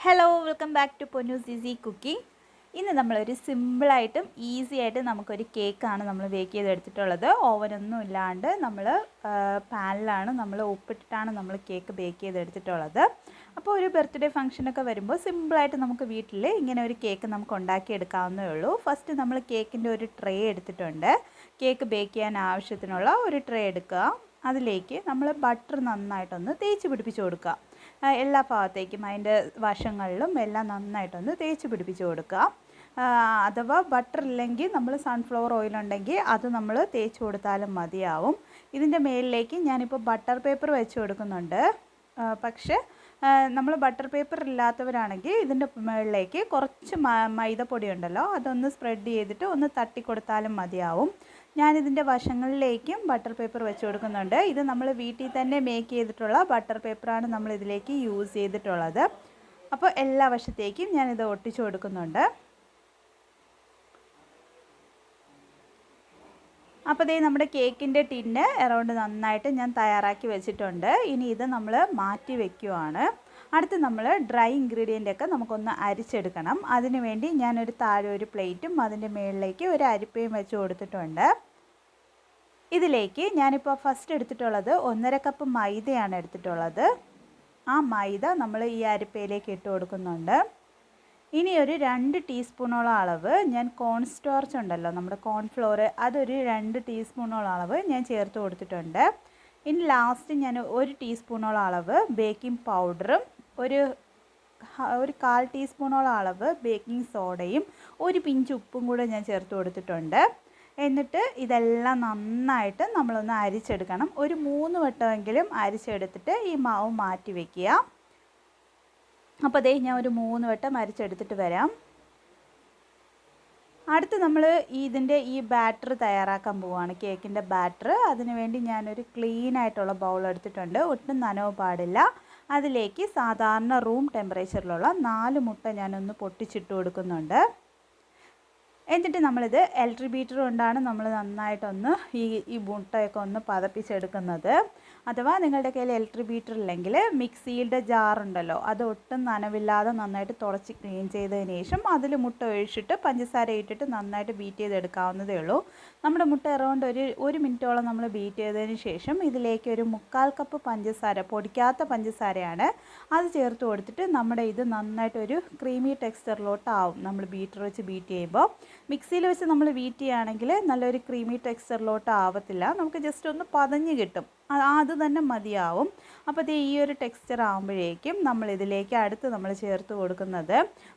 Hello welcome back to പൊന്നു CC cooking. ഇന്ന് നമ്മളൊരു സിമ്പിളായിട്ടും ഈസി ആയിട്ട് നമുക്കൊരു കേക്കാണ് നമ്മൾ ബേക്ക് ചെയ്തെടുത്തിട്ടുള്ളത്. ഓവനൊന്നും ഇല്ലാണ്ട് നമ്മൾ പാനിലാണ് ഉപ്പിട്ടിട്ടാണ് നമ്മൾ കേക്ക് ബേക്ക് ചെയ്തെടുത്തിട്ടുള്ളത്. അപ്പോൾ ഒരു ബർത്ത്ഡേ ഫംഗ്ഷനൊക്കെ വരുമ്പോൾ സിമ്പിളായിട്ട് നമുക്ക് വീട്ടിൽ ഇങ്ങനെ ഒരു കേക്ക് നമുക്ക് ഉണ്ടാക്കിയെടുക്കാവുന്നേ ഉള്ളൂ. ഫസ്റ്റ് നമ്മൾ കേക്കിൻ്റെ ഒരു ട്രേ എടുത്തിട്ടുണ്ട്. കേക്ക് ബേക്ക് ചെയ്യാൻ ആവശ്യത്തിനുള്ള ഒരു ട്രേ എടുക്കുക. അതിലേക്ക് നമ്മൾ ബട്ടർ നന്നായിട്ടൊന്ന് തേച്ച് പിടിപ്പിച്ച് കൊടുക്കുക. എല്ലാ ഭാഗത്തേക്കും അതിൻ്റെ വശങ്ങളിലും എല്ലാം നന്നായിട്ടൊന്ന് തേച്ച് പിടിപ്പിച്ച് കൊടുക്കുക. അഥവാ ബട്ടർ ഇല്ലെങ്കിൽ നമ്മൾ സൺഫ്ലവർ ഓയിൽ ഉണ്ടെങ്കിൽ അത് നമ്മൾ തേച്ച് കൊടുത്താലും മതിയാവും. ഇതിൻ്റെ മേലിലേക്ക് ഞാനിപ്പോൾ ബട്ടർ പേപ്പർ വെച്ച് കൊടുക്കുന്നുണ്ട്. പക്ഷേ നമ്മൾ ബട്ടർ പേപ്പർ ഇല്ലാത്തവരാണെങ്കിൽ ഇതിൻ്റെ മുകളിലേക്ക് കുറച്ച് മൈദപ്പൊടി ഉണ്ടല്ലോ അതൊന്ന് സ്പ്രെഡ് ചെയ്തിട്ട് ഒന്ന് തട്ടി കൊടുത്താലും മതിയാവും. ഞാനിതിൻ്റെ വശങ്ങളിലേക്കും ബട്ടർ പേപ്പർ വെച്ച് കൊടുക്കുന്നുണ്ട്. ഇത് നമ്മൾ വീട്ടിൽ തന്നെ മേക്ക് ചെയ്തിട്ടുള്ള ബട്ടർ പേപ്പറാണ് നമ്മൾ ഇതിലേക്ക് യൂസ് ചെയ്തിട്ടുള്ളത്. അപ്പോൾ എല്ലാ വശത്തേക്കും ഞാനിത് ഒട്ടിച്ചു കൊടുക്കുന്നുണ്ട്. അപ്പോൾ ദേ നമ്മുടെ കേക്കിൻ്റെ ടിന്ന് അറൗണ്ട് നന്നായിട്ട് ഞാൻ തയ്യാറാക്കി വെച്ചിട്ടുണ്ട്. ഇനി ഇത് നമ്മൾ മാറ്റി വയ്ക്കുവാണ്. അടുത്ത് നമ്മൾ ഡ്രൈ ഇൻഗ്രീഡിയൻ്റൊക്കെ നമുക്കൊന്ന് അരിച്ചെടുക്കണം. അതിന് വേണ്ടി ഞാനൊരു താഴെ ഒരു പ്ലേറ്റും അതിൻ്റെ മുകളിലേക്ക് ഒരു അരിപ്പയും വെച്ച് കൊടുത്തിട്ടുണ്ട്. ഇതിലേക്ക് ഞാനിപ്പോൾ ഫസ്റ്റ് എടുത്തിട്ടുള്ളത് 1.5 കപ്പ് മൈദയാണ് എടുത്തിട്ടുള്ളത്. ആ മൈദ നമ്മൾ ഈ അരിപ്പയിലേക്ക് ഇട്ട് കൊടുക്കുന്നുണ്ട്. ഇനി ഒരു 2 ടീസ്പൂണോളം അളവ് ഞാൻ കോൺ സ്റ്റാർച്ച് ഉണ്ടല്ലോ നമ്മുടെ കോൺഫ്ലോർ, അതൊരു 2 ടീസ്പൂണോളം അളവ് ഞാൻ ചേർത്ത് കൊടുത്തിട്ടുണ്ട്. ഇനി ലാസ്റ്റ് ഞാൻ 1 ടീസ്പൂണോളം അളവ് ബേക്കിംഗ് പൗഡറും ഒരു 1/4 ടീസ്പൂണോളം അളവ് ബേക്കിംഗ് സോഡയും ഒരു പിഞ്ച് ഉപ്പും കൂടെ ഞാൻ ചേർത്ത് കൊടുത്തിട്ടുണ്ട്. എന്നിട്ട് ഇതെല്ലാം നന്നായിട്ട് നമ്മളൊന്ന് അരിച്ചെടുക്കണം. ഒരു 3 വട്ടമെങ്കിലും അരിച്ചെടുത്തിട്ട് ഈ മാവ് മാറ്റി വയ്ക്കുക. അപ്പോൾ ദേ ഞാൻ ഒരു 3 വട്ടം അരിച്ചെടുത്തിട്ട് വരാം. അടുത്ത് നമ്മൾ ഇതിൻ്റെ ഈ ബാറ്റർ തയ്യാറാക്കാൻ പോവുകയാണ്, കേക്കിൻ്റെ ബാറ്റർ. അതിന് വേണ്ടി ഞാനൊരു ക്ലീൻ ആയിട്ടുള്ള ബൗൾ എടുത്തിട്ടുണ്ട്. ഒട്ടും നനവ് പാടില്ല. അതിലേക്ക് സാധാരണ റൂം ടെമ്പറേച്ചറിലുള്ള 4 മുട്ട ഞാനൊന്ന് പൊട്ടിച്ചിട്ട് കൊടുക്കുന്നുണ്ട്. എന്നിട്ട് നമ്മളിത് ഇലക്ട്രിക് ബീറ്റർ കൊണ്ടാണ് നമ്മൾ നന്നായിട്ടൊന്ന് ഈ മുട്ടയൊക്കെ ഒന്ന് പതപ്പിച്ചെടുക്കുന്നത്. അഥവാ നിങ്ങളുടെ കയ്യിൽ ഇലക്ട്രിക് ബീറ്റർ ഇല്ലെങ്കിൽ മിക്സിയുടെ ജാറുണ്ടല്ലോ അത് ഒട്ടും നനവില്ലാതെ നന്നായിട്ട് തുടച്ച് ക്ലീൻ ചെയ്തതിന് ശേഷം അതിൽ മുട്ട ഒഴിച്ചിട്ട് പഞ്ചസാര ഇട്ടിട്ട് നന്നായിട്ട് ബീറ്റ് ചെയ്തെടുക്കാവുന്നതേ ഉള്ളൂ. നമ്മുടെ മുട്ട അറൗണ്ട് ഒരു മിനിറ്റോളം നമ്മൾ ബീറ്റ് ചെയ്തതിന് ശേഷം ഇതിലേക്ക് ഒരു 1/4 കപ്പ് പഞ്ചസാര, പൊടിക്കാത്ത പഞ്ചസാരയാണ്, അത് ചേർത്ത് കൊടുത്തിട്ട് നമ്മുടെ ഇത് നന്നായിട്ടൊരു ക്രീമി ടെക്സ്ചറിലോട്ടാവും. നമ്മൾ ബീറ്റർ വെച്ച് ബീറ്റ് ചെയ്യുമ്പോൾ മിക്സിയിൽ വെച്ച് നമ്മൾ ബീറ്റ് ചെയ്യുകയാണെങ്കിൽ നല്ലൊരു ക്രീമി ടെക്സ്ചറിലോട്ട് ആവത്തില്ല, നമുക്ക് ജസ്റ്റ് ഒന്ന് പതഞ്ഞ് കിട്ടും, അത് തന്നെ മതിയാവും. അപ്പോൾ ഇത് ഈ ഒരു ടെക്സ്ചർ ആകുമ്പോഴേക്കും നമ്മളിതിലേക്ക് അടുത്ത് നമ്മൾ ചേർത്ത് കൊടുക്കുന്നത്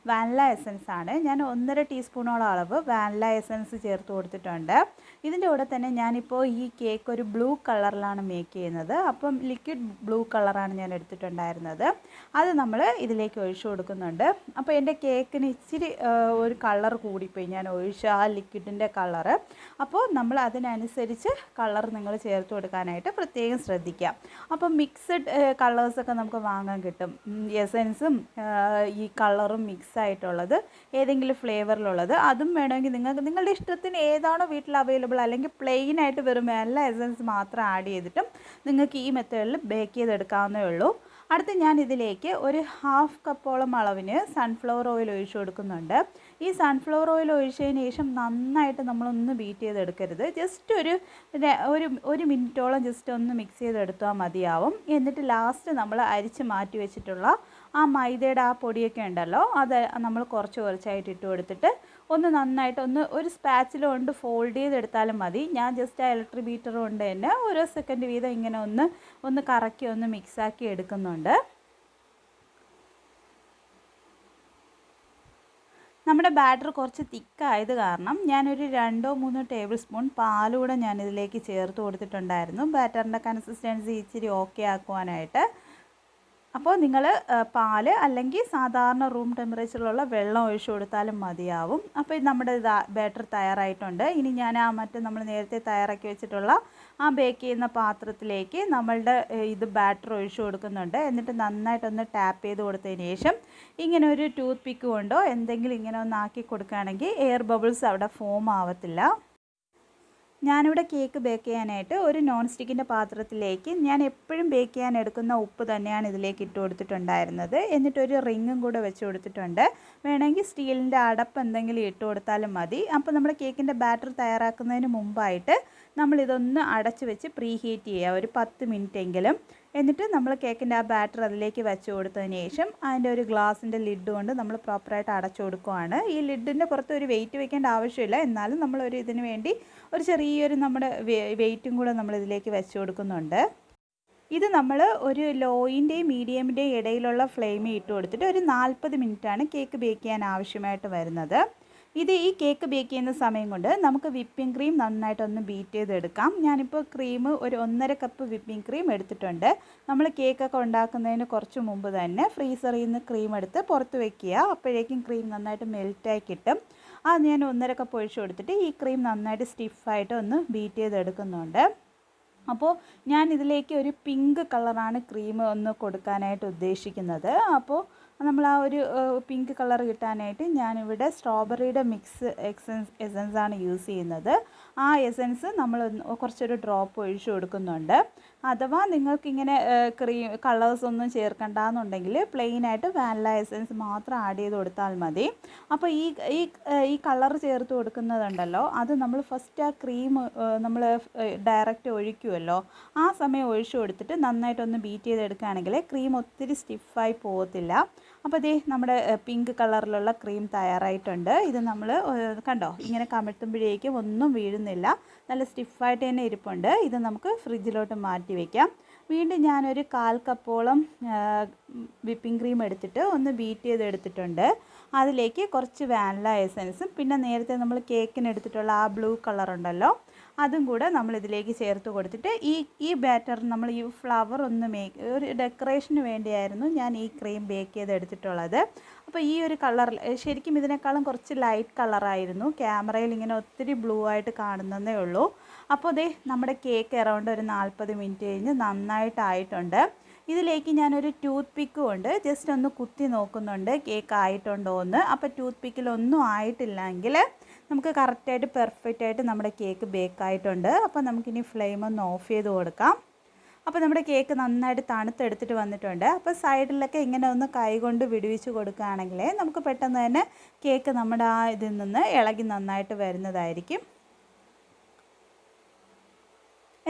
വാനില എസൻസ് ആണ്. ഞാൻ 1.5 ടീസ്പൂണോളം അളവ് വാനില എസൻസ് ചേർത്ത് കൊടുത്തിട്ടുണ്ട്. ഇതിൻ്റെ കൂടെ തന്നെ ഞാനിപ്പോൾ ഈ കേക്ക് ഒരു ബ്ലൂ കളറിലാണ് മേക്ക് ചെയ്യുന്നത്. അപ്പം ലിക്വിഡ് ബ്ലൂ കളറാണ് ഞാൻ എടുത്തിട്ടുണ്ടായിരുന്നത്. അത് നമ്മൾ ഇതിലേക്ക് ഒഴിച്ചു കൊടുക്കുന്നുണ്ട്. അപ്പോൾ എൻ്റെ കേക്കിന് ഇച്ചിരി ഒരു കളർ കൂടിപ്പോയി ഞാൻ ഒഴിച്ച ആ ലിക്വിഡിൻ്റെ കളറ്. അപ്പോൾ നമ്മൾ അതിനനുസരിച്ച് കളർ നിങ്ങൾ ചേർത്ത് കൊടുക്കാനായിട്ട് പ്രത്യേകം ശ്രദ്ധിക്കാം. അപ്പം മിക്സഡ് കളേഴ്സൊക്കെ നമുക്ക് വാങ്ങാൻ കിട്ടും. എസൻസും ഈ കളറും മിക്സ് ആയിട്ടുള്ളത് ഏതെങ്കിലും ഫ്ലേവറിലുള്ളത് അതും വേണമെങ്കിൽ നിങ്ങളുടെ ഇഷ്ടത്തിന് ഏതാണോ വീട്ടിൽ അവൈലബിൾ, അല്ലെങ്കിൽ പ്ലെയിൻ ആയിട്ട് വെറും എല്ലാ എസൻസ് മാത്രം ആഡ് ചെയ്തിട്ടും നിങ്ങൾക്ക് ഈ മെത്തേഡിൽ ബേക്ക് ചെയ്തെടുക്കാവുന്നേ ഉള്ളൂ. അടുത്ത് ഞാൻ ഇതിലേക്ക് ഒരു 1/2 കപ്പോളം അളവിന് സൺഫ്ലവർ ഓയിൽ ഒഴിച്ചു കൊടുക്കുന്നുണ്ട്. ഈ സൺഫ്ലവർ ഓയിൽ ഒഴിച്ചതിന് ശേഷം നന്നായിട്ട് നമ്മളൊന്ന് ബീറ്റ് ചെയ്തെടുക്കരുത്. ജസ്റ്റ് ഒരു മിനിറ്റോളം ജസ്റ്റ് ഒന്ന് മിക്സ് ചെയ്തെടുത്താൽ മതിയാവും. എന്നിട്ട് ലാസ്റ്റ് നമ്മൾ അരിച്ച് മാറ്റി വെച്ചിട്ടുള്ള ആ മൈദയുടെ ആ പൊടിയൊക്കെ ഉണ്ടല്ലോ അത് നമ്മൾ കുറച്ചായിട്ട് ഇട്ട് കൊടുത്തിട്ട് ഒന്ന് നന്നായിട്ട് ഒരു സ്പാച്ചില കൊണ്ട് ഫോൾഡ് ചെയ്തെടുത്താലും മതി. ഞാൻ ജസ്റ്റ് ആ ഇലക്ട്രിക് ബീറ്റർ കൊണ്ട് തന്നെ ഓരോ സെക്കൻഡ് വീതം ഇങ്ങനെ ഒന്ന് കറക്കി ഒന്ന് മിക്സാക്കി എടുക്കുന്നുണ്ട്. നമ്മുടെ ബാറ്റർ കുറച്ച് തിക്കായത് കാരണം ഞാനൊരു 2-3 ടേബിൾ സ്പൂൺ പാലുകൂടെ ഞാനിതിലേക്ക് ചേർത്ത് കൊടുത്തിട്ടുണ്ടായിരുന്നു, ബാറ്ററിൻ്റെ കൺസിസ്റ്റൻസി ഇച്ചിരി ഓക്കെ ആക്കുവാനായിട്ട്. അപ്പോൾ നിങ്ങൾ പാല് അല്ലെങ്കിൽ സാധാരണ റൂം ടെമ്പറേച്ചറിലുള്ള വെള്ളം ഒഴിച്ചു കൊടുത്താലും മതിയാവും. അപ്പോൾ ഇത് നമ്മുടെ ബാറ്റർ തയ്യാറായിട്ടുണ്ട്. ഇനി ഞാൻ നമ്മൾ നേരത്തെ തയ്യാറാക്കി വെച്ചിട്ടുള്ള ആ ബേക്ക് ചെയ്യുന്ന പാത്രത്തിലേക്ക് നമ്മളുടെ ഇത് ബാറ്റർ ഒഴിച്ചു കൊടുക്കുന്നുണ്ട്. എന്നിട്ട് നന്നായിട്ടൊന്ന് ടാപ്പ് ചെയ്ത് കൊടുത്തതിന് ശേഷം ഇങ്ങനെ ഒരു ടൂത്ത് പിക്ക് കൊണ്ടോ എന്തെങ്കിലും ഇങ്ങനെ ഒന്ന് ആക്കി കൊടുക്കുകയാണെങ്കിൽ എയർ ബബിൾസ് അവിടെ ഫോം ആവത്തില്ല. ഞാനിവിടെ കേക്ക് ബേക്ക് ചെയ്യാനായിട്ട് ഒരു നോൺ സ്റ്റിക്കിൻ്റെ പാത്രത്തിലേക്ക് ഞാൻ എപ്പോഴും ബേക്ക് ചെയ്യാൻ എടുക്കുന്ന ഉപ്പ് തന്നെയാണ് ഇതിലേക്ക് ഇട്ട് കൊടുത്തിട്ടുണ്ടായിരുന്നത്. എന്നിട്ടൊരു റിങ്ങും കൂടെ വെച്ച് കൊടുത്തിട്ടുണ്ട്. വേണമെങ്കിൽ സ്റ്റീലിൻ്റെ അടപ്പ് എന്തെങ്കിലും ഇട്ട് കൊടുത്താലും മതി. അപ്പോൾ നമ്മുടെ കേക്കിൻ്റെ ബാറ്റർ തയ്യാറാക്കുന്നതിന് മുമ്പായിട്ട് നമ്മളിതൊന്ന് അടച്ച് വെച്ച് പ്രീ ഹീറ്റ് ചെയ്യുക ഒരു 10 മിനിറ്റെങ്കിലും. എന്നിട്ട് നമ്മൾ കേക്കിൻ്റെ ആ ബാറ്റർ അതിലേക്ക് വെച്ച് കൊടുത്തതിന് ശേഷം അതിൻ്റെ ഒരു ഗ്ലാസിൻ്റെ ലിഡ് കൊണ്ട് നമ്മൾ പ്രോപ്പറായിട്ട് അടച്ചു കൊടുക്കുകയാണ്. ഈ ലിഡിൻ്റെ പുറത്ത് ഒരു വെയിറ്റ് വെക്കേണ്ട ആവശ്യമില്ല, എന്നാലും നമ്മളൊരു ഇതിന് വേണ്ടി ഒരു ചെറിയൊരു നമ്മുടെ വെയിറ്റും കൂടെ നമ്മൾ ഇതിലേക്ക് വെച്ച് കൊടുക്കുന്നുണ്ട്. ഇത് നമ്മൾ ഒരു ലോയിൻ്റെയും മീഡിയമിൻ്റെയും ഇടയിലുള്ള ഫ്ലെയിമിൽ ഇട്ട് കൊടുത്തിട്ട് ഒരു 40 മിനിറ്റാണ് കേക്ക് ബേക്ക് ചെയ്യാൻ ആവശ്യമായിട്ട് വരുന്നത്. ഈ കേക്ക് ബേക്ക് ചെയ്യുന്ന സമയം കൊണ്ട് നമുക്ക് വിപ്പിംഗ് ക്രീം നന്നായിട്ടൊന്ന് ബീറ്റ് ചെയ്തെടുക്കാം. ഞാനിപ്പോൾ ക്രീം ഒരു 1.5 കപ്പ് വിപ്പിംഗ് ക്രീം എടുത്തിട്ടുണ്ട്. നമ്മൾ കേക്കൊക്കെ ഉണ്ടാക്കുന്നതിന് കുറച്ച് മുമ്പ് തന്നെ ഫ്രീസറിൽ നിന്ന് ക്രീം എടുത്ത് പുറത്ത് വെക്കുക. അപ്പോഴേക്കും ക്രീം നന്നായിട്ട് മെൽറ്റായി കിട്ടും. അത് ഞാൻ 1.5 കപ്പ് ഒഴിച്ച് കൊടുത്തിട്ട് ഈ ക്രീം നന്നായിട്ട് സ്റ്റിഫായിട്ട് ഒന്ന് ബീറ്റ് ചെയ്തെടുക്കുന്നുണ്ട്. അപ്പോൾ ഞാൻ ഇതിലേക്ക് ഒരു പിങ്ക് കളറാണ് ക്രീം ഒന്ന് കൊടുക്കാനായിട്ട് ഉദ്ദേശിക്കുന്നത്. അപ്പോൾ നമ്മൾ ആ ഒരു പിങ്ക് കളർ കിട്ടാനായിട്ട് ഞാനിവിടെ സ്ട്രോബെറിയുടെ മിക്സ് എസൻസാണ് യൂസ് ചെയ്യുന്നത്. ആ എസൻസ് നമ്മൾ കുറച്ചൊരു ഡ്രോപ്പ് ഒഴിച്ച് കൊടുക്കുന്നുണ്ട്. അഥവാ നിങ്ങൾക്കിങ്ങനെ കളേഴ്സ് ഒന്നും ചേർക്കണ്ടെന്നുണ്ടെങ്കിൽ പ്ലെയിനായിട്ട് വാനില എസൻസ് മാത്രം ആഡ് ചെയ്ത് കൊടുത്താൽ മതി. അപ്പോൾ ഈ കളർ ചേർത്ത് കൊടുക്കുന്നതുണ്ടല്ലോ, അത് നമ്മൾ ഫസ്റ്റ് ആ ക്രീം നമ്മൾ ഡയറക്റ്റ് ഒഴിക്കുമല്ലോ, ആ സമയം ഒഴിച്ചു കൊടുത്തിട്ട് നന്നായിട്ടൊന്ന് ബീറ്റ് ചെയ്തെടുക്കുകയാണെങ്കിൽ ക്രീം ഒത്തിരി സ്റ്റിഫായി പോകത്തില്ല. അപ്പോൾ ദേ നമ്മുടെ പിങ്ക് കളറിലുള്ള ക്രീം തയ്യാറായിട്ടുണ്ട്. ഇത് നമ്മൾ കണ്ടോ, ഇങ്ങനെ കമഴ്ത്തുമ്പോഴേക്കും ഒന്നും വീഴുന്നില്ല, നല്ല സ്റ്റിഫായിട്ട് തന്നെ ഇരിപ്പുണ്ട്. ഇത് നമുക്ക് ഫ്രിഡ്ജിലോട്ട് മാറ്റി വയ്ക്കാം. വീണ്ടും ഞാനൊരു 1/4 കപ്പോളം വിപ്പിംഗ് ക്രീം എടുത്തിട്ട് ഒന്ന് ബീറ്റ് ചെയ്തെടുത്തിട്ടുണ്ട്. അതിലേക്ക് കുറച്ച് വാനില എസൻസും പിന്നെ നേരത്തെ നമ്മൾ കേക്കിന് എടുത്തിട്ടുള്ള ആ ബ്ലൂ കളറുണ്ടല്ലോ, അതും കൂടെ നമ്മളിതിലേക്ക് ചേർത്ത് കൊടുത്തിട്ട് ഈ ബാറ്റർ നമ്മൾ ഈ ഫ്ലവർ ഒന്ന് ഒരു ഡെക്കറേഷന് വേണ്ടിയായിരുന്നു ഞാൻ ഈ ക്രീം ബേക്ക് ചെയ്തെടുത്തിട്ടുള്ളത്. അപ്പോൾ ഈ ഒരു കളർ ശരിക്കും ഇതിനേക്കാളും കുറച്ച് ലൈറ്റ് കളറായിരുന്നു, ക്യാമറയിൽ ഇങ്ങനെ ഒത്തിരി ബ്ലൂ ആയിട്ട് കാണുന്നതേ ഉള്ളൂ. അപ്പോൾ ദേ നമ്മുടെ കേക്ക് അറൗണ്ട് ഒരു 40 മിനിറ്റ് കഴിഞ്ഞ് നന്നായിട്ടായിട്ടുണ്ട്. ഇതിലേക്ക് ഞാനൊരു ടൂത്ത് പിക്കും കൊണ്ട് ജസ്റ്റ് ഒന്ന് കുത്തി നോക്കുന്നുണ്ട് കേക്ക് ആയിട്ടുണ്ടോ എന്ന്. അപ്പോൾ ടൂത്ത് പിക്കിലൊന്നും ആയിട്ടില്ലെങ്കിൽ നമുക്ക് കറക്റ്റായിട്ട് പെർഫെക്റ്റായിട്ട് നമ്മുടെ കേക്ക് ബേക്കായിട്ടുണ്ട്. അപ്പോൾ നമുക്കിനി ഫ്ലെയിം ഒന്ന് ഓഫ് ചെയ്ത് കൊടുക്കാം. അപ്പോൾ നമ്മുടെ കേക്ക് നന്നായിട്ട് തണുത്തെടുത്തിട്ട് വന്നിട്ടുണ്ട്. അപ്പോൾ സൈഡിലൊക്കെ ഇങ്ങനെ ഒന്ന് കൈകൊണ്ട് വിടുവിച്ച് കൊടുക്കുകയാണെങ്കിൽ നമുക്ക് പെട്ടെന്ന് തന്നെ കേക്ക് നമ്മുടെ ആ ഇതിൽ നിന്ന് ഇളകി നന്നായിട്ട് വരുന്നതായിരിക്കും.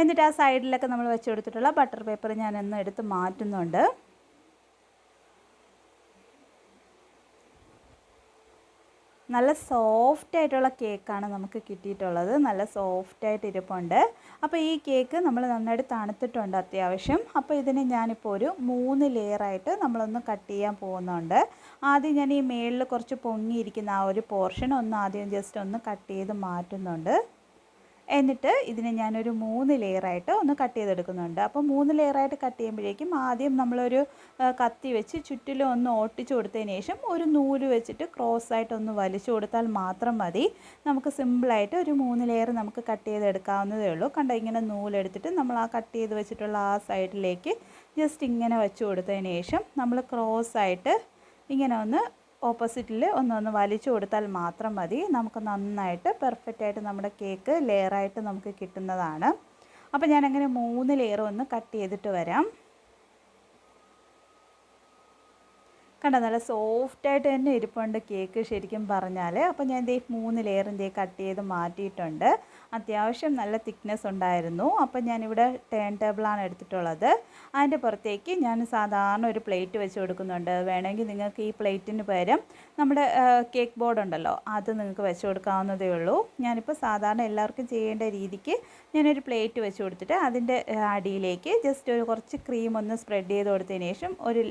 എന്നിട്ട് ആ സൈഡിലൊക്കെ നമ്മൾ വെച്ച് കൊടുത്തിട്ടുള്ള ബട്ടർ പേപ്പർ ഞാനൊന്ന് എടുത്ത് മാറ്റുന്നുണ്ട്. നല്ല സോഫ്റ്റായിട്ടുള്ള കേക്കാണ് നമുക്ക് കിട്ടിയിട്ടുള്ളത്, നല്ല സോഫ്റ്റായിട്ട് ഇരിപ്പുണ്ട്. അപ്പോൾ ഈ കേക്ക് നമ്മൾ നന്നായിട്ട് തണുത്തിട്ടുണ്ട് അത്യാവശ്യം. അപ്പോൾ ഇതിന് ഞാനിപ്പോൾ ഒരു 3 ലെയറായിട്ട് നമ്മളൊന്ന് കട്ട് ചെയ്യാൻ പോകുന്നുണ്ട്. ആദ്യം ഞാൻ ഈ മേളിൽ കുറച്ച് പൊങ്ങിയിരിക്കുന്ന ആ ഒരു പോർഷൻ ഒന്ന് ആദ്യം ജസ്റ്റ് ഒന്ന് കട്ട് ചെയ്ത് മാറ്റുന്നുണ്ട്. എന്നിട്ട് ഇതിനെ ഞാനൊരു 3 ലെയറായിട്ട് ഒന്ന് കട്ട് ചെയ്തെടുക്കുന്നുണ്ട്. അപ്പോൾ 3 ലെയറായിട്ട് കട്ട് ചെയ്യുമ്പോഴേക്കും ആദ്യം നമ്മളൊരു കത്തി വെച്ച് ചുറ്റിലും ഒന്ന് ഒട്ടിച്ചു കൊടുത്തതിന് ശേഷം ഒരു നൂല് വെച്ചിട്ട് ക്രോസായിട്ട് ഒന്ന് വലിച്ചു കൊടുത്താൽ മാത്രം മതി. നമുക്ക് സിമ്പിളായിട്ട് ഒരു 3 ലെയർ നമുക്ക് കട്ട് ചെയ്തെടുക്കാവുന്നതേ ഉള്ളൂ. കണ്ടോ, ഇങ്ങനെ നൂലെടുത്തിട്ട് നമ്മൾ ആ കട്ട് ചെയ്ത് വെച്ചിട്ടുള്ള ആ സൈഡിലേക്ക് ജസ്റ്റ് ഇങ്ങനെ വെച്ച് കൊടുത്തതിന് ശേഷം നമ്മൾ ക്രോസായിട്ട് ഇങ്ങനെ ഒന്ന് ഓപ്പോസിറ്റിൽ ഒന്ന് വലിച്ചു കൊടുത്താൽ മാത്രം മതി. നമുക്ക് നന്നായിട്ട് പെർഫെക്റ്റായിട്ട് നമ്മുടെ കേക്ക് ലെയറായിട്ട് നമുക്ക് കിട്ടുന്നതാണ്. അപ്പോൾ ഞാനങ്ങനെ 3 ലെയർ ഒന്ന് കട്ട് ചെയ്തിട്ട് വരാം. കണ്ടോ, നല്ല സോഫ്റ്റായിട്ട് തന്നെ ഇരിപ്പുണ്ട് കേക്ക് ശരിക്കും പറഞ്ഞാൽ. അപ്പോൾ ഞാൻ ദേ 3 ലെയർ കട്ട് ചെയ്ത് മാറ്റിയിട്ടുണ്ട്. അത്യാവശ്യം നല്ല തിക്നെസ് ഉണ്ടായിരുന്നു. അപ്പോൾ ഞാനിവിടെ ടേൺ ടേബിളാണ് എടുത്തിട്ടുള്ളത്. അതിൻ്റെ പുറത്തേക്ക് ഞാൻ സാധാരണ ഒരു പ്ലേറ്റ് വെച്ച് കൊടുക്കുന്നുണ്ട്. വേണമെങ്കിൽ നിങ്ങൾക്ക് ഈ പ്ലേറ്റിന് പകരം നമ്മുടെ കേക്ക് ബോർഡ് ഉണ്ടല്ലോ, അത് നിങ്ങൾക്ക് വെച്ച് കൊടുക്കാവുന്നതേ ഉള്ളൂ. ഞാനിപ്പോൾ സാധാരണ എല്ലാവർക്കും ചെയ്യേണ്ട രീതിക്ക് ഞാനൊരു പ്ലേറ്റ് വെച്ച് കൊടുത്തിട്ട് അതിൻ്റെ അടിയിലേക്ക് ജസ്റ്റ് ഒരു കുറച്ച് ക്രീം ഒന്ന് സ്പ്രെഡ് ചെയ്ത് കൊടുത്തതിന് ശേഷം ഒരു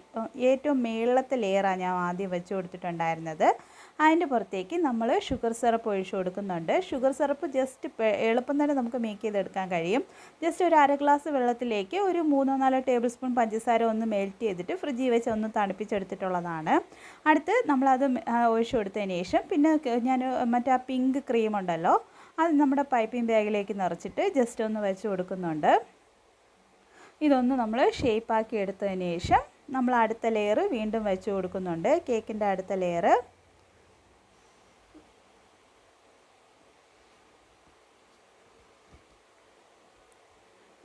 ഏറ്റവും മേളത്തെ ലെയറാണ് ഞാൻ ആദ്യം വെച്ച് കൊടുത്തിട്ടുണ്ടായിരുന്നത്. അതിൻ്റെ പുറത്തേക്ക് നമ്മൾ ഷുഗർ സിറപ്പ് ഒഴിച്ച് കൊടുക്കുന്നുണ്ട്. ഷുഗർ സിറപ്പ് ജസ്റ്റ് എളുപ്പം തന്നെ നമുക്ക് മേക്ക് ചെയ്തെടുക്കാൻ കഴിയും. ജസ്റ്റ് ഒരു 1/2 ഗ്ലാസ് വെള്ളത്തിലേക്ക് ഒരു 3-4 ടേബിൾ സ്പൂൺ പഞ്ചസാര ഒന്ന് മെൽറ്റ് ചെയ്തിട്ട് ഫ്രിഡ്ജിൽ വെച്ച് ഒന്ന് തണുപ്പിച്ചെടുത്തിട്ടുള്ളതാണ്. അടുത്ത് നമ്മളത് ഒഴിച്ച് കൊടുത്തതിന് ശേഷം പിന്നെ ഞാൻ മറ്റേ ആ പിങ്ക് ക്രീം ഉണ്ടല്ലോ, അത് നമ്മുടെ പൈപ്പിംഗ് ബാഗിലേക്ക് നിറച്ചിട്ട് ജസ്റ്റ് ഒന്ന് വെച്ച് കൊടുക്കുന്നുണ്ട്. ഇതൊന്ന് നമ്മൾ ഷേപ്പാക്കി എടുത്തതിന് ശേഷം നമ്മൾ അടുത്ത ലെയർ വീണ്ടും വെച്ച് കൊടുക്കുന്നുണ്ട്. കേക്കിൻ്റെ അടുത്ത ലെയർ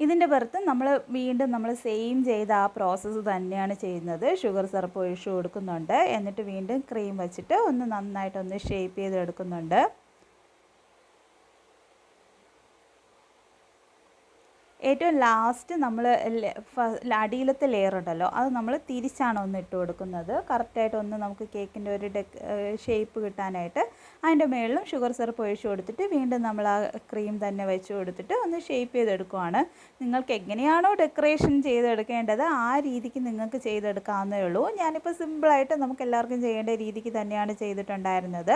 ഇതിൻ്റെ പുറത്ത് നമ്മൾ വീണ്ടും നമ്മൾ സെയിം ചെയ്ത ആ പ്രോസസ്സ് തന്നെയാണ് ചെയ്യുന്നത്. ഷുഗർ സിറപ്പ് ഒഴിച്ച് കൊടുക്കുന്നുണ്ട്. എന്നിട്ട് വീണ്ടും ക്രീം വെച്ചിട്ട് ഒന്ന് നന്നായിട്ടൊന്ന് ഷേപ്പ് ചെയ്തെടുക്കുന്നുണ്ട്. ഏറ്റവും ലാസ്റ്റ് നമ്മൾ അടിയിലത്തെ ലെയർ ഉണ്ടല്ലോ, അത് നമ്മൾ തിരിച്ചാണ് ഒന്ന് ഇട്ട് കൊടുക്കുന്നത്. കറക്റ്റായിട്ട് ഒന്ന് നമുക്ക് കേക്കിൻ്റെ ഒരു ഷേപ്പ് കിട്ടാനായിട്ട് അതിൻ്റെ മുകളിലും ഷുഗർ സിറപ്പ് ഒഴിച്ച് കൊടുത്തിട്ട് വീണ്ടും നമ്മൾ ആ ക്രീം തന്നെ വെച്ച് കൊടുത്തിട്ട് ഒന്ന് ഷേപ്പ് ചെയ്തെടുക്കുവാണ്. നിങ്ങൾക്ക് എങ്ങനെയാണോ ഡെക്കറേഷൻ ചെയ്തെടുക്കേണ്ടത് ആ രീതിക്ക് നിങ്ങൾക്ക് ചെയ്തെടുക്കാവുന്നേ ഉള്ളൂ. ഞാനിപ്പോൾ സിമ്പിളായിട്ട് നമുക്ക് എല്ലാവർക്കും ചെയ്യേണ്ട രീതിക്ക് തന്നെയാണ് ചെയ്തിട്ടുണ്ടായിരുന്നത്.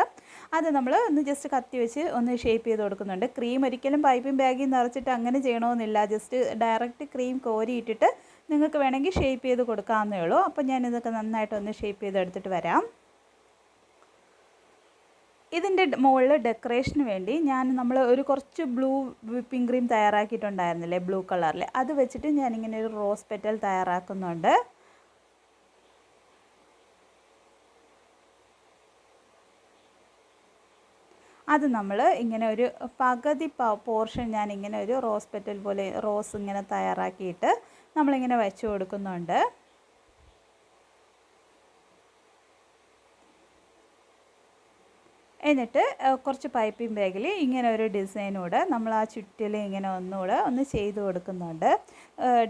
അത് നമ്മൾ ഒന്ന് ജസ്റ്റ് കത്തി വെച്ച് ഒന്ന് ഷേപ്പ് ചെയ്ത് കൊടുക്കുന്നുണ്ട്. ക്രീം ഒരിക്കലും പൈപ്പിംഗ് ബാഗിൽ നിറച്ചിട്ട് അങ്ങനെ ചെയ്യണമെന്നില്ല. ജസ്റ്റ് ഡയറക്റ്റ് ക്രീം കോരിയിട്ടിട്ട് നിങ്ങൾക്ക് വേണമെങ്കിൽ ഷേപ്പ് ചെയ്ത് കൊടുക്കാവുന്നേ ഉള്ളൂ. അപ്പോൾ ഞാനിതൊക്കെ നന്നായിട്ടൊന്ന് ഷേപ്പ് ചെയ്തെടുത്തിട്ട് വരാം. ഇതിൻ്റെ മുകളിൽ ഡെക്കറേഷന് വേണ്ടി നമ്മൾ ഒരു കുറച്ച് ബ്ലൂ വിപ്പിംഗ് ക്രീം തയ്യാറാക്കിയിട്ടുണ്ടായിരുന്നില്ലേ, ബ്ലൂ കളറിൽ, അത് വെച്ചിട്ട് ഞാനിങ്ങനെ ഒരു റോസ് പെറ്റൽ തയ്യാറാക്കുന്നുണ്ട്. അത് നമ്മൾ ഇങ്ങനെ ഒരു പകുതി പോർഷൻ ഞാനിങ്ങനെ ഒരു റോസ് പെറ്റൽ പോലെ റോസ് ഇങ്ങനെ തയ്യാറാക്കിയിട്ട് നമ്മളിങ്ങനെ വെച്ച് കൊടുക്കുന്നുണ്ട്. എന്നിട്ട് കുറച്ച് പൈപ്പിംഗ് ബാഗിൽ ഇങ്ങനെ ഒരു ഡിസൈനൂടെ നമ്മൾ ആ ചുറ്റിൽ ഇങ്ങനെ ഒന്നുകൂടെ ഒന്ന് ചെയ്ത് കൊടുക്കുന്നുണ്ട്.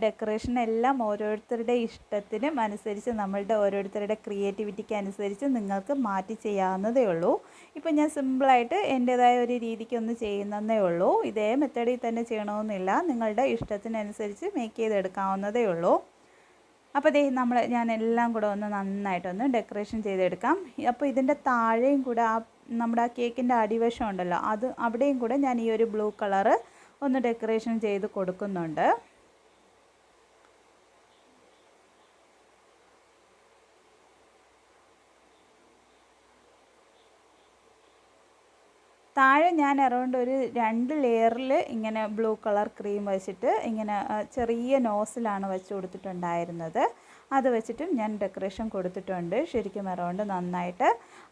ഡെക്കറേഷൻ എല്ലാം ഓരോരുത്തരുടെ ഇഷ്ടത്തിനും അനുസരിച്ച് നമ്മളുടെ ഓരോരുത്തരുടെ ക്രിയേറ്റിവിറ്റിക്ക് അനുസരിച്ച് നിങ്ങൾക്ക് മാറ്റി ചെയ്യാവുന്നതേ ഉള്ളൂ. ഇപ്പം ഞാൻ സിമ്പിളായിട്ട് എൻ്റേതായ ഒരു രീതിക്ക് ഒന്ന് ചെയ്യുന്നതേ ഉള്ളൂ. ഇതേ മെത്തേഡിൽ തന്നെ ചെയ്യണമെന്നില്ല, നിങ്ങളുടെ ഇഷ്ടത്തിനനുസരിച്ച് മേക്ക് ചെയ്തെടുക്കാവുന്നതേ ഉള്ളൂ. അപ്പോൾ ഞാൻ എല്ലാം കൂടെ ഒന്ന് നന്നായിട്ടൊന്ന് ഡെക്കറേഷൻ ചെയ്തെടുക്കാം. അപ്പോൾ ഇതിൻ്റെ താഴെയും കൂടെ നമ്മുടെ ആ കേക്കിൻ്റെ അടിവശം ഉണ്ടല്ലോ, അവിടെയും കൂടെ ഞാൻ ഈ ഒരു ബ്ലൂ കളറ് ഒന്ന് ഡെക്കറേഷൻ ചെയ്ത് കൊടുക്കുന്നുണ്ട്. താഴെ ഞാൻ അറൗണ്ട് ഒരു 2 ലെയറിൽ ഇങ്ങനെ ബ്ലൂ കളർ ക്രീം വെച്ചിട്ട് ഇങ്ങനെ ചെറിയ നോസിലാണ് വെച്ച് കൊടുത്തിട്ടുണ്ടായിരുന്നത്. അത് വെച്ചിട്ടും ഞാൻ ഡെക്കറേഷൻ കൊടുത്തിട്ടുണ്ട് ശരിക്കും അറൗണ്ട് നന്നായിട്ട്.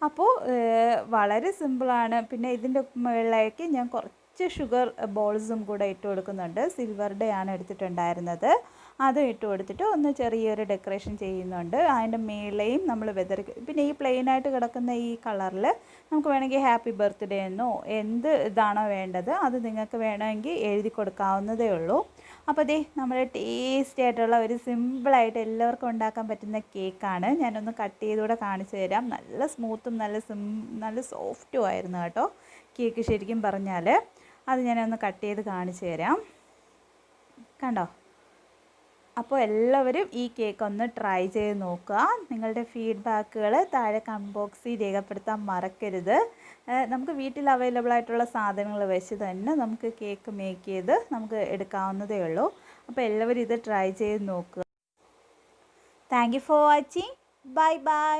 അപ്പോൾ വളരെ സിമ്പിളാണ്. പിന്നെ ഇതിൻ്റെ മുകളിലേക്ക് ഞാൻ കുറച്ച് ഷുഗർ ബോൾസും കൂടെ ഇട്ട് കൊടുക്കുന്നുണ്ട്. സിൽവറുടെ ആണ് എടുത്തിട്ടുണ്ടായിരുന്നത്. അത് ഇട്ട് കൊടുത്തിട്ട് ഒന്ന് ചെറിയൊരു ഡെക്കറേഷൻ ചെയ്യുന്നുണ്ട്. അതിൻ്റെ മേലെയും നമ്മൾ പിന്നെ ഈ പ്ലെയിനായിട്ട് കിടക്കുന്ന ഈ കളറിൽ നമുക്ക് വേണമെങ്കിൽ ഹാപ്പി ബർത്ത്ഡേ എന്നോ എന്ത് ഇതാണോ വേണ്ടത് അത് നിങ്ങൾക്ക് വേണമെങ്കിൽ എഴുതി കൊടുക്കാവുന്നതേ ഉള്ളൂ. അപ്പോൾ നമ്മുടെ ടേസ്റ്റി ആയിട്ടുള്ള ഒരു സിമ്പിളായിട്ട് എല്ലാവർക്കും ഉണ്ടാക്കാൻ പറ്റുന്ന കേക്കാണ്. ഞാനൊന്ന് കട്ട് ചെയ്തുകൂടെ കാണിച്ചു തരാം. നല്ല സ്മൂത്തും നല്ല സോഫ്റ്റും ആയിരുന്നു കേട്ടോ കേക്ക് ശരിക്കും പറഞ്ഞാൽ. അത് ഞാനൊന്ന് കട്ട് ചെയ്ത് കാണിച്ചു തരാം. കണ്ടോ? അപ്പോൾ എല്ലാവരും ഈ കേക്ക് ഒന്ന് ട്രൈ ചെയ്ത് നോക്കുക. നിങ്ങളുടെ ഫീഡ്ബാക്കുകൾ താഴെ കമൻറ്റ് ബോക്സിൽ രേഖപ്പെടുത്താൻ മറക്കരുത്. നമുക്ക് വീട്ടിൽ അവൈലബിൾ ആയിട്ടുള്ള സാധനങ്ങൾ വെച്ച് തന്നെ നമുക്ക് കേക്ക് മേക്ക് ചെയ്ത് നമുക്ക് എടുക്കാവുന്നതേ ഉള്ളൂ. അപ്പോൾ എല്ലാവരും ഇത് ട്രൈ ചെയ്ത് നോക്കുക. Thank you for watching. Bye bye.